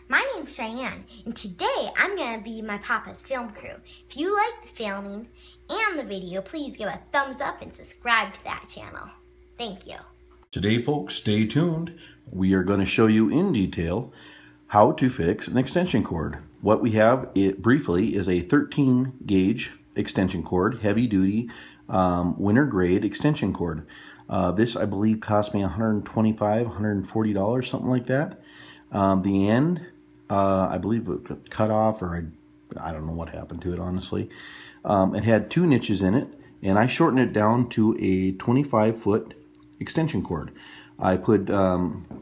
my name's Cheyenne, and today I'm going to be my papa's film crew. If you like the filming and the video, please give a thumbs up and subscribe to that channel. Thank you. Today, folks, stay tuned. We are going to show you in detail how to fix an extension cord. What we have, briefly, is a 13 gauge extension cord, heavy duty, winter grade extension cord. This, I believe, cost me $125, $140, something like that. The end, I believe it got cut off, or I don't know what happened to it, honestly. It had 2 niches in it, and I shortened it down to a 25-foot extension cord. I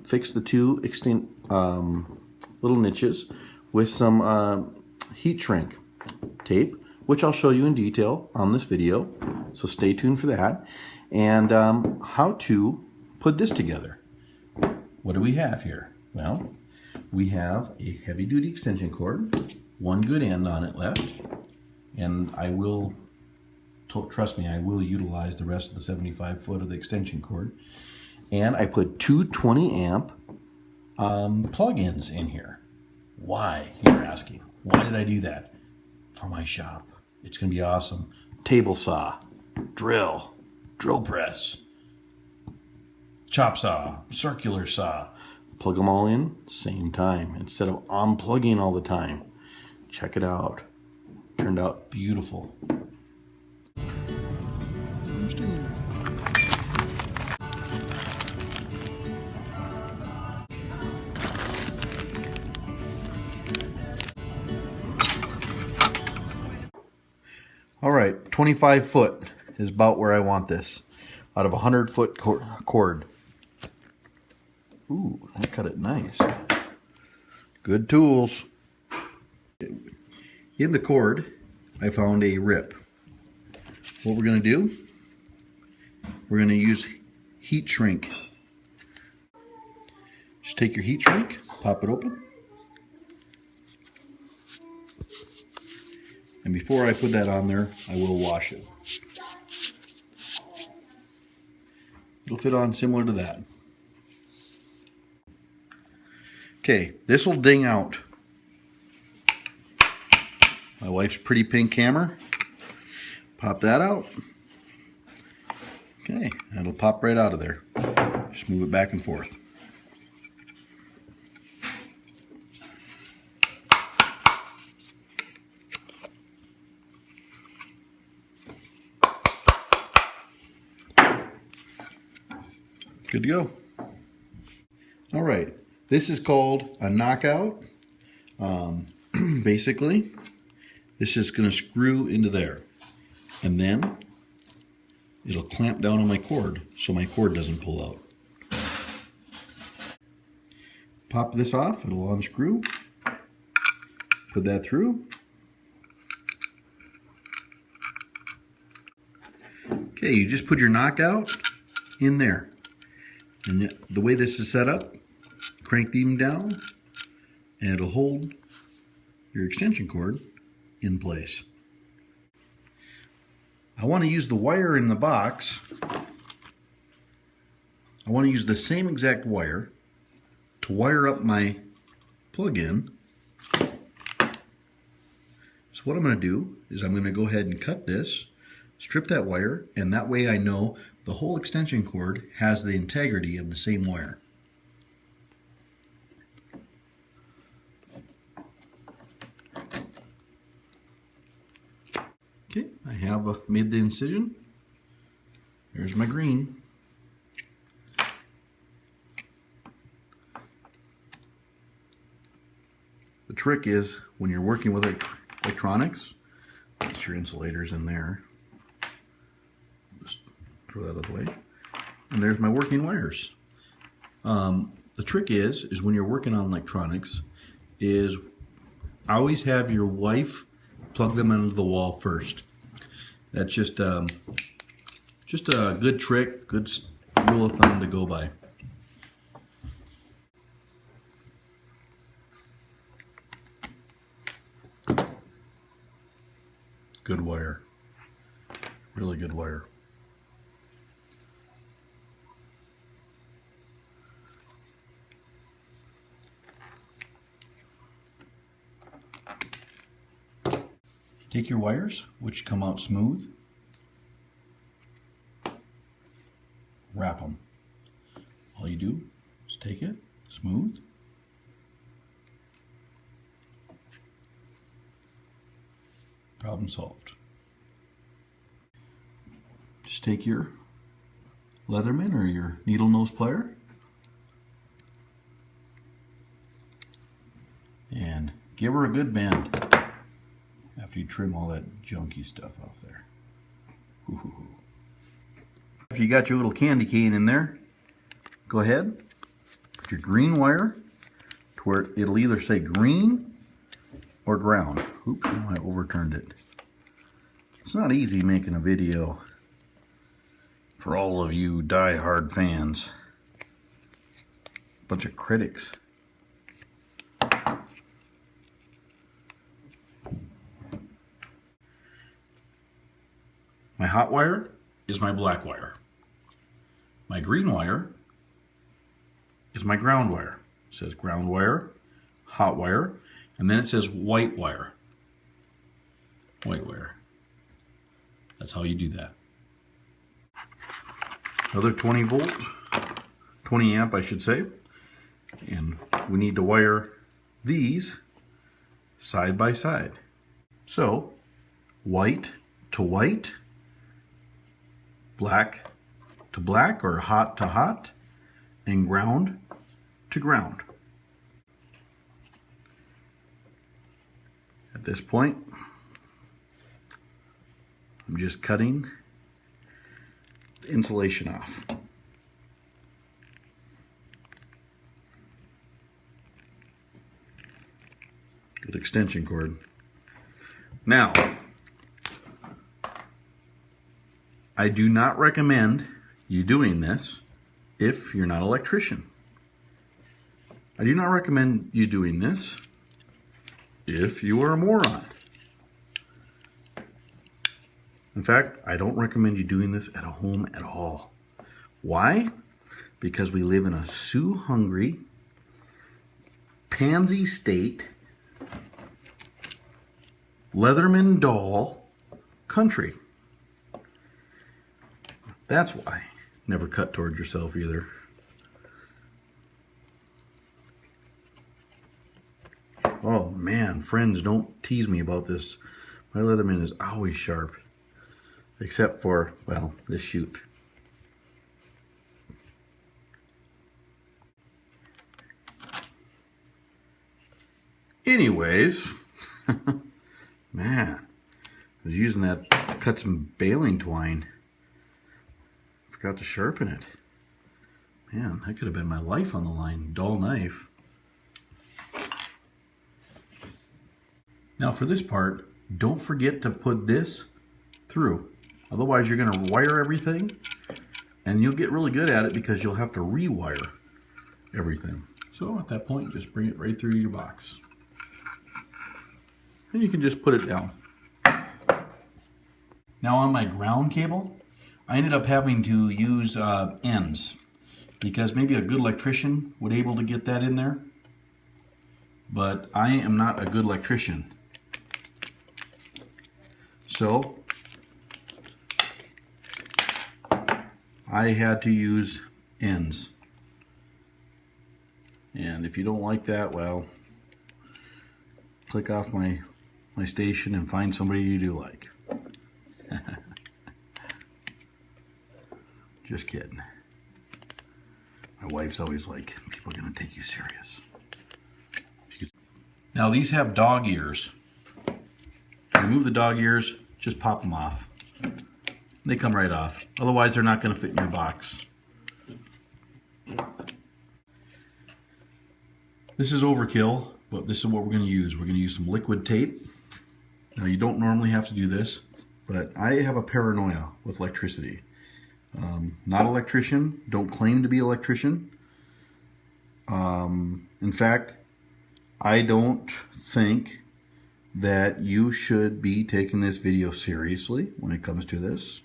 fixed the 2 little niches with some heat shrink tape, which I'll show you in detail on this video, so stay tuned for that. And how to put this together. What do we have here? Well, we have a heavy-duty extension cord, 1 good end on it left, and I will, trust me, I will utilize the rest of the 75 foot of the extension cord. And I put 2 20 amp plug-ins in here. Why, you're asking? Why did I do that? For my shop. It's going to be awesome. Table saw, drill press, chop saw, circular saw. Plug them all in same time instead of unplugging all the time. Check it out. Turned out beautiful. All right, 25 foot is about where I want this, out of a 100-foot cord. Ooh, I cut it nice. Good tools. In the cord, I found a rip. What we're going to do, we're going to use heat shrink. Just take your heat shrink, pop it open. And before I put that on there, I will wash it. It'll fit on similar to that. Okay, this will ding out. My wife's pretty pink hammer. Pop that out. Okay, and it'll pop right out of there. Just move it back and forth. Good to go. All right, this is called a knockout. Basically, this is going to screw into there, and then it'll clamp down on my cord so my cord doesn't pull out. Pop this off, it'll unscrew. Put that through. Okay, you just put your knockout in there. And the way this is set up, crank them down, and it'll hold your extension cord in place. I want to use the wire in the box. I want to use the same exact wire to wire up my plug-in. So what I'm going to do is I'm going to go ahead and cut this, strip that wire, and that way I know the whole extension cord has the integrity of the same wire. Okay, I have made the incision. There's my green. The trick is when you're working with electronics, put your insulators in there. Just throw that out of the way. And there's my working wires. The trick is when you're working on electronics, is always have your wife plug them into the wall first. That's just a good trick, good rule of thumb to go by. Good wire. Really good wire. take your wires, which come out smooth, wrap them. All you do is take it, smooth, problem solved. Just take your Leatherman or your needle nose plier and give her a good bend after you trim all that junky stuff off there. Ooh. After you got your little candy cane in there, go ahead, put your green wire to where it'll either say green or ground. Oops, now I overturned it. It's not easy making a video for all of you die-hard fans. Bunch of critics. My hot wire is my black wire. My green wire is my ground wire. It says ground wire, hot wire, and then it says white wire. White wire. That's how you do that. Another 20 volt, 20 amp I should say. And we need to wire these side by side. So, white to white, black to black or hot to hot, and ground to ground. At this point, I'm just cutting the insulation off. Good extension cord. Now, I do not recommend you doing this if you're not an electrician. I do not recommend you doing this if you are a moron. In fact, I don't recommend you doing this at a home at all. Why? Because we live in a sue-hungry, pansy state, Leatherman doll country. That's why. Never cut toward yourself either. Oh man, friends, don't tease me about this. My Leatherman is always sharp. Except for, well, this chute. Anyways, man, I was using that to cut some baling twine. Forgot to sharpen it. Man, that could have been my life on the line. Dull knife. Now for this part, don't forget to put this through. Otherwise you're going to wire everything and you'll get really good at it because you'll have to rewire everything. So at that point, just bring it right through your box. And you can just put it down. Now on my ground cable, I ended up having to use ends because maybe a good electrician would be able to get that in there. But I am not a good electrician. So I had to use ends. And if you don't like that, well, click off my station and find somebody you do like. Just kidding. My wife's always like, people are going to take you serious. Now these have dog ears. Remove the dog ears, just pop them off. They come right off. Otherwise they're not going to fit in your box. This is overkill, but this is what we're going to use. We're going to use some liquid tape. Now you don't normally have to do this, but I have a paranoia with electricity. Not an electrician, don't claim to be an electrician. In fact, I don't think that you should be taking this video seriously when it comes to this.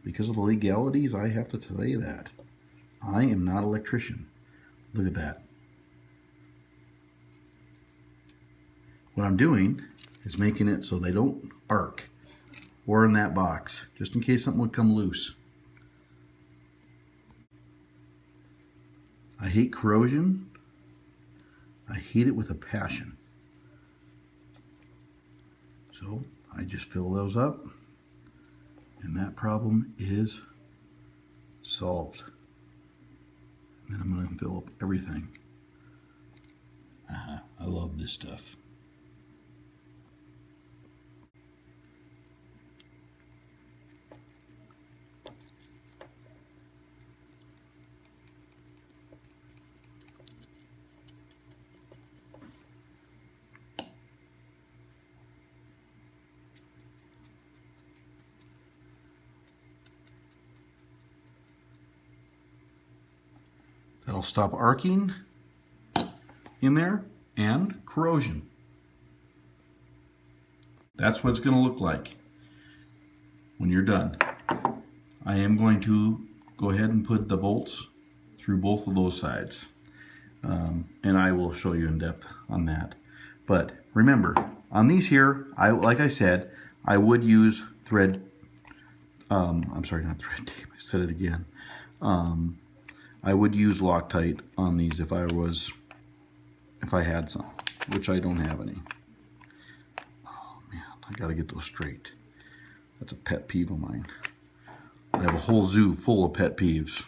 Because of the legalities, I have to tell you that. I am not an electrician. Look at that. What I'm doing is making it so they don't arc, or in that box, just in case something would come loose. I hate corrosion. I hate it with a passion. So I just fill those up, and that problem is solved. And then I'm going to fill up everything. I love this stuff. That'll stop arcing in there and corrosion. That's what it's going to look like when you're done. I am going to go ahead and put the bolts through both of those sides. And I will show you in depth on that. But remember, on these here, like I said, I would use thread, I'm sorry, not thread tape, I said it again. I would use Loctite on these if I had some, which I don't have any. Oh man, I gotta get those straight. That's a pet peeve of mine. I have a whole zoo full of pet peeves.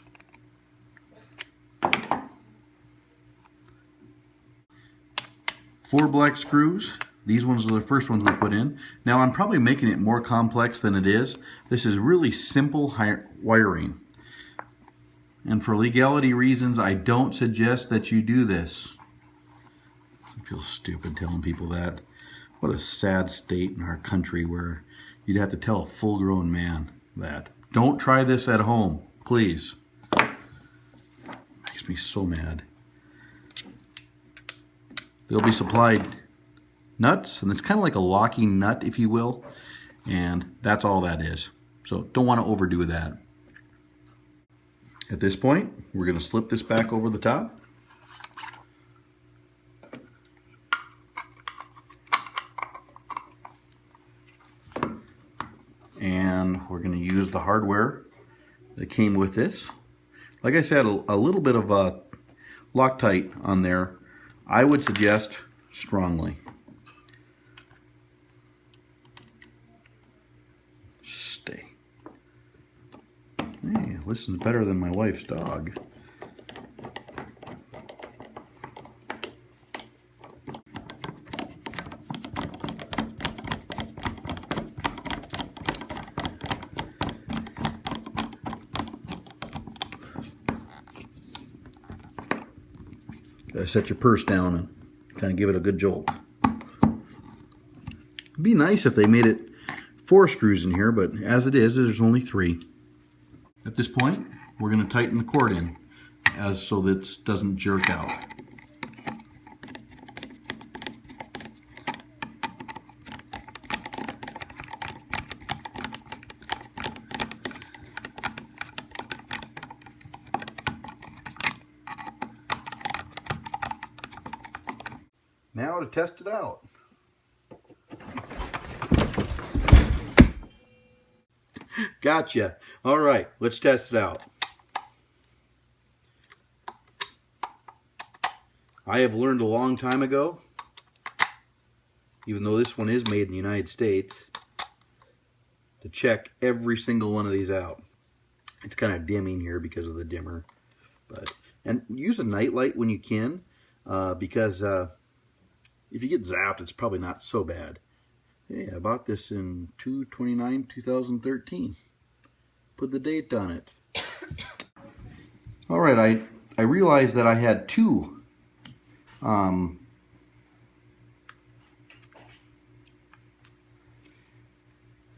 Four black screws. These ones are the first ones we put in. Now I'm probably making it more complex than it is. This is really simple wiring. And for legality reasons, I don't suggest that you do this. I feel stupid telling people that. What a sad state in our country where you'd have to tell a full-grown man that. Don't try this at home, please. Makes me so mad. They'll be supplied nuts, and it's kind of like a locking nut, if you will, and that's all that is. So don't want to overdo that. At this point, we're going to slip this back over the top. And we're going to use the hardware that came with this. Like I said, a little bit of Loctite on there, I would suggest strongly. Stay. Hey, listens better than my wife's dog. Gotta set your purse down and kind of give it a good jolt. It'd be nice if they made it 4 screws in here, but as it is, there's only 3. At this point, we're going to tighten the cord in so that it doesn't jerk out. Now to test it out. Gotcha. All right, let's test it out. I have learned a long time ago, even though this one is made in the United States, to check every single one of these out. It's kind of dimming here because of the dimmer, and use a night light when you can, because if you get zapped, it's probably not so bad. Hey, I bought this in 2/29/2013. Put the date on it. All right, I realized that I had 2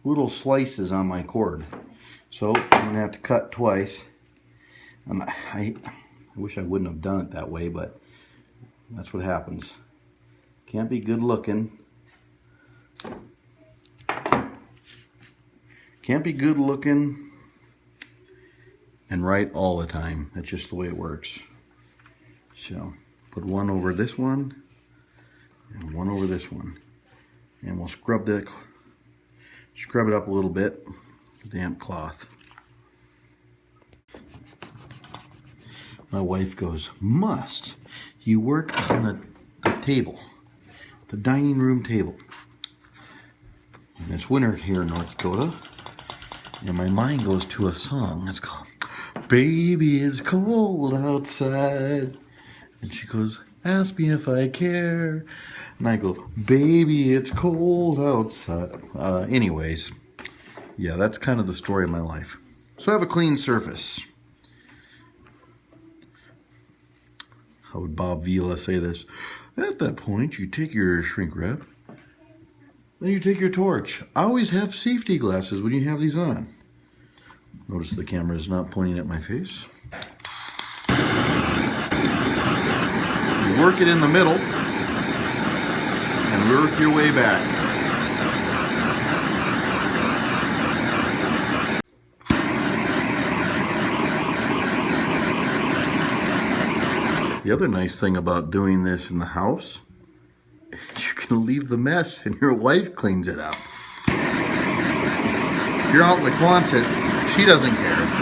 little slices on my cord, so I'm gonna have to cut twice. I wish I wouldn't have done it that way, but that's what happens. Can't be good looking. Can't be good looking and right all the time. That's just the way it works. So put one over this one and one over this one. And we'll scrub it up a little bit. Damp cloth. My wife goes, "Must you work on the table, the dining room table?" And it's winter here in North Dakota, and my mind goes to a song. It's called "Baby It's Cold Outside," and she goes, "Ask me if I care," and I go, "Baby it's cold outside." Anyways, yeah, that's kind of the story of my life. So I have a clean surface. How would Bob Vila say this? At that point, you take your shrink wrap, then you take your torch. Always have safety glasses when you have these on. Notice the camera is not pointing at my face. You work it in the middle and work your way back. The other nice thing about doing this in the house is you can leave the mess and your wife cleans it up. If you're out in the Quonset, she doesn't care.